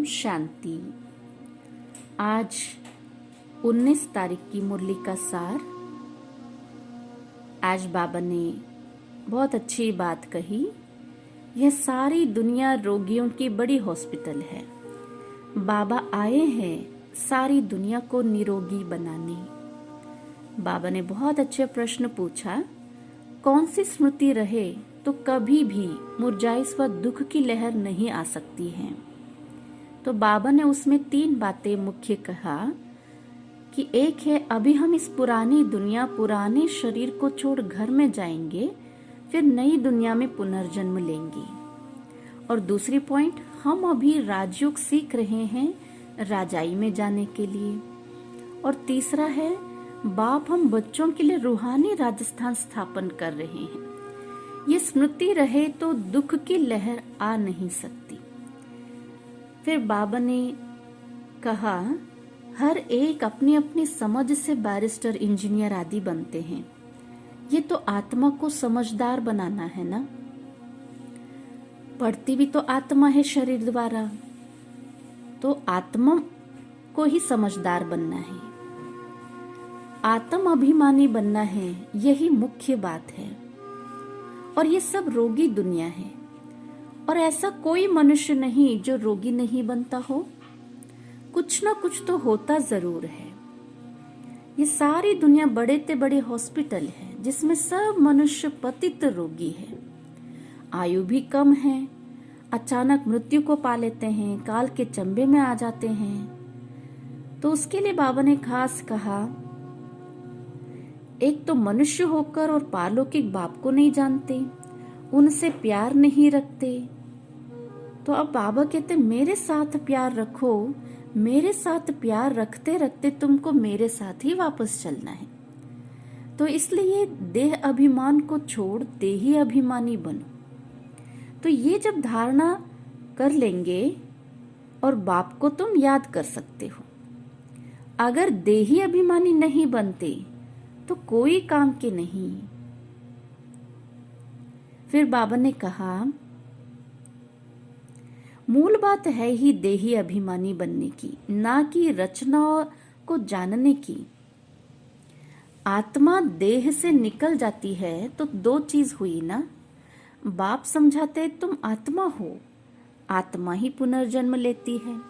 शांति। आज 19 तारीख की मुरली का सार। आज बाबा ने बहुत अच्छी बात कही। यह सारी दुनिया रोगियों की बड़ी हॉस्पिटल है। बाबा आए हैं सारी दुनिया को निरोगी बनाने। बाबा ने बहुत अच्छे प्रश्न पूछा, कौन सी स्मृति रहे तो कभी भी मुरझाइश व दुख की लहर नहीं आ सकती है। तो बाबा ने उसमें 3 बातें मुख्य कहा कि एक है, अभी हम इस पुरानी दुनिया पुराने शरीर को छोड़ घर में जाएंगे, फिर नई दुनिया में पुनर्जन्म लेंगे। और दूसरी पॉइंट, हम अभी राजयोग सीख रहे हैं राजाई में जाने के लिए। और तीसरा है, बाप हम बच्चों के लिए रूहानी राजस्थान स्थापन कर रहे हैं। ये स्मृति रहे तो दुख की लहर आ नहीं सकती। फिर बाबा ने कहा, हर एक अपनी अपनी समझ से बैरिस्टर, इंजीनियर आदि बनते हैं। ये तो आत्मा को समझदार बनाना है ना। पढ़ती भी तो आत्मा है शरीर द्वारा, तो आत्मा को ही समझदार बनना है, आत्म अभिमानी बनना है। यही मुख्य बात है। और ये सब रोगी दुनिया है, और ऐसा कोई मनुष्य नहीं जो रोगी नहीं बनता हो। कुछ ना कुछ तो होता जरूर है। ये सारी दुनिया बड़े ते बड़े हॉस्पिटल है, जिसमें सब मनुष्य पतित रोगी है। आयु भी कम है, अचानक मृत्यु को पा लेते हैं, काल के चंबे में आ जाते हैं। तो उसके लिए बाबा ने खास कहा, एक तो मनुष्य होकर और पारलौकिक बाप को नहीं जानते, उनसे प्यार नहीं रखते। तो अब बाबा कहते, मेरे साथ प्यार रखो। मेरे साथ प्यार रखते रखते तुमको मेरे साथ ही वापस चलना है। तो इसलिए देह अभिमान को छोड़ देही अभिमानी बनो। तो ये जब धारणा कर लेंगे और बाप को तुम याद कर सकते हो। अगर देही अभिमानी नहीं बनते तो कोई काम के नहीं। फिर बाबा ने कहा, मूल बात है ही देही अभिमानी बनने की, ना कि रचना को जानने की। आत्मा देह से निकल जाती है तो 2 चीज हुई ना। बाप समझाते तुम आत्मा हो, आत्मा ही पुनर्जन्म लेती है,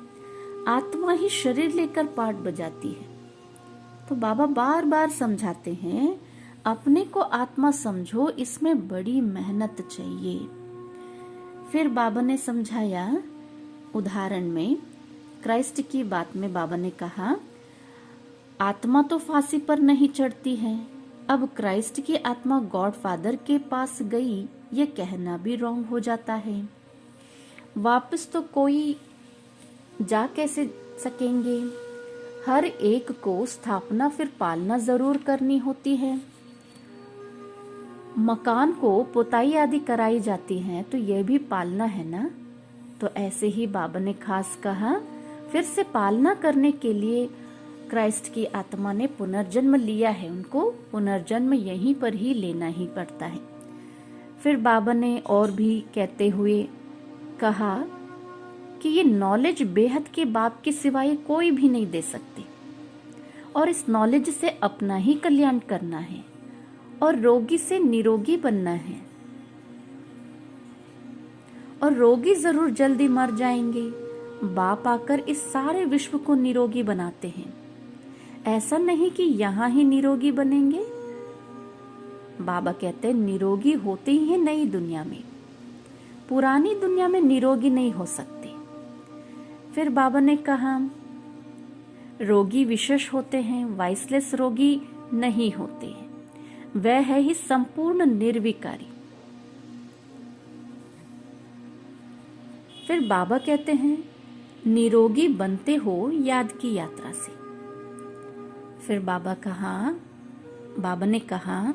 आत्मा ही शरीर लेकर पाठ बजाती है। तो बाबा बार बार समझाते हैं, अपने को आत्मा समझो, इसमें बड़ी मेहनत चाहिए। फिर बाबा ने समझाया उदाहरण में, क्राइस्ट की बात में बाबा ने कहा, आत्मा तो फांसी पर नहीं चढ़ती है। अब क्राइस्ट की आत्मा गॉड फादर के पास गई, ये कहना भी रॉन्ग हो जाता है। वापस तो कोई जा कैसे सकेंगे। हर एक को स्थापना फिर पालना जरूर करनी होती है। मकान को पुताई आदि कराई जाती है तो यह भी पालना है ना। तो ऐसे ही बाबा ने खास कहा, फिर से पालना करने के लिए क्राइस्ट की आत्मा ने पुनर्जन्म लिया है, उनको पुनर्जन्म यहीं पर ही लेना ही पड़ता है। फिर बाबा ने और भी कहते हुए कहा कि ये नॉलेज बेहद के बाप के सिवाय कोई भी नहीं दे सकते, और इस नॉलेज से अपना ही कल्याण करना है और रोगी से निरोगी बनना है। और रोगी जरूर जल्दी मर जाएंगे। बाप आकर इस सारे विश्व को निरोगी बनाते हैं। ऐसा नहीं कि यहाँ ही निरोगी बनेंगे। बाबा कहते हैं निरोगी होते ही है नई दुनिया में, पुरानी दुनिया में निरोगी नहीं हो सकते। फिर बाबा ने कहा, रोगी विशेष होते हैं, वाइसलेस रोगी नहीं होते हैं। वह है ही संपूर्ण निर्विकारी। फिर बाबा कहते हैं, निरोगी बनते हो याद की यात्रा से। फिर बाबा ने कहा,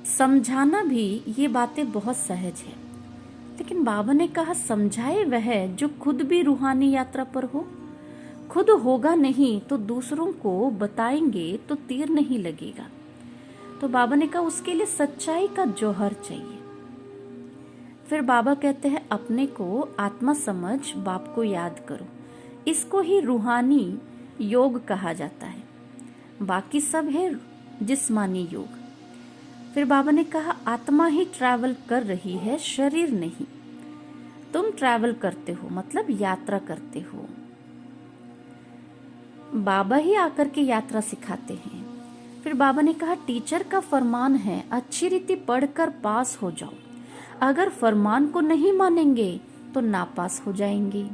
समझाना भी ये बातें बहुत सहज है, लेकिन बाबा ने कहा समझाए वह जो खुद भी रूहानी यात्रा पर हो। खुद होगा नहीं तो दूसरों को बताएंगे तो तीर नहीं लगेगा। तो बाबा ने कहा उसके लिए सच्चाई का जौहर चाहिए। फिर बाबा कहते हैं अपने को आत्मा समझ बाप को याद करो। इसको ही रूहानी योग कहा जाता है, बाकी सब है जिस्मानी योग। फिर बाबा ने कहा आत्मा ही ट्रैवल कर रही है, शरीर नहीं। तुम ट्रैवल करते हो मतलब यात्रा करते हो। बाबा ही आकर के यात्रा सिखाते हैं। फिर बाबा ने कहा टीचर का फरमान है अच्छी रीति पढ़कर पास हो जाओ। अगर फरमान को नहीं मानेंगे तो नापास हो जाएंगे।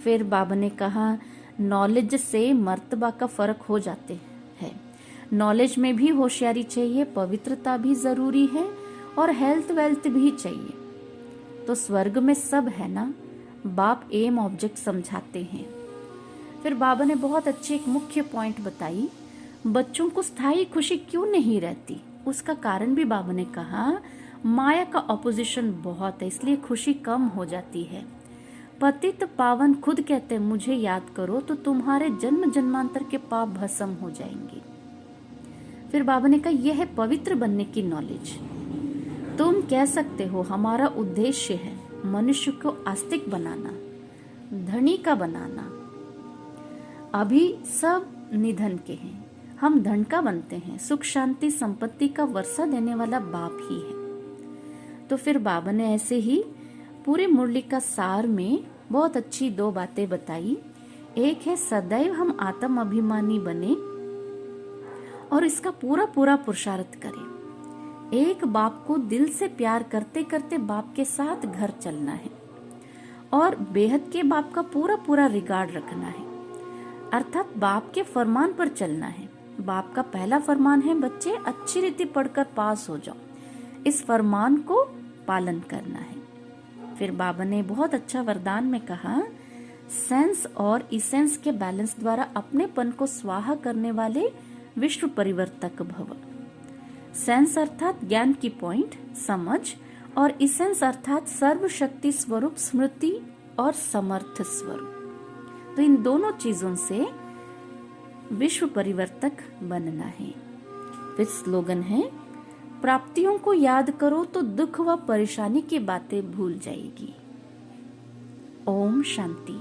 फिर बाबा ने कहा नॉलेज से मर्तबा का फर्क हो जाते हैं। नॉलेज में भी होशियारी चाहिए, पवित्रता भी जरूरी है और हेल्थ वेल्थ भी चाहिए। तो स्वर्ग में सब है ना। बाप एम ऑब्जेक्ट समझाते हैं। फिर बाबा ने बहुत अच्छी एक मुख्य पॉइंट बताई, बच्चों को स्थायी खुशी क्यों नहीं रहती। उसका कारण भी बाबा ने कहा माया का ऑपोजिशन बहुत है, इसलिए खुशी कम हो जाती है। पतित पावन खुद कहते हैं मुझे याद करो तो तुम्हारे जन्म जन्मांतर के पाप भस्म हो जाएंगे। फिर बाबा ने कहा यह है पवित्र बनने की नॉलेज। तुम कह सकते हो हमारा उद्देश्य है मनुष्य को आस्तिक बनाना, धनी का बनाना। अभी सब निधन के हैं, हम धन का बनते हैं। सुख शांति संपत्ति का वर्षा देने वाला बाप ही है। तो फिर बाबा ने ऐसे ही पूरे मुरली का सार में बहुत अच्छी 2 बातें बताई। एक है सदैव हम आत्म अभिमानी बने और इसका पूरा पूरा पुरुषार्थ करें। एक बाप को दिल से प्यार करते करते बाप के साथ घर चलना है और बेहद के बाप का पूरा पूरा रिगार्ड रखना है, अर्थात बाप के फरमान पर चलना है। बाप का पहला फरमान है बच्चे अच्छी रीति पढ़कर पास हो जाओ। इस फरमान को पालन करना है। फिर बाबा ने बहुत अच्छा वरदान में कहा सेंस और इसेंस के बैलेंस द्वारा अपनेपन को स्वाहा करने वाले विश्व परिवर्तक भव। सेंस अर्थात ज्ञान की पॉइंट समझ और इसेंस अर्थात सर्वशक्ति स्वरूप स्मृति और समर्थ स्वरूप। तो इन दोनों चीजों से विश्व परिवर्तक बनना है। फिर स्लोगन है प्राप्तियों को याद करो तो दुख व परेशानी की बातें भूल जाएगी। ओम शांति।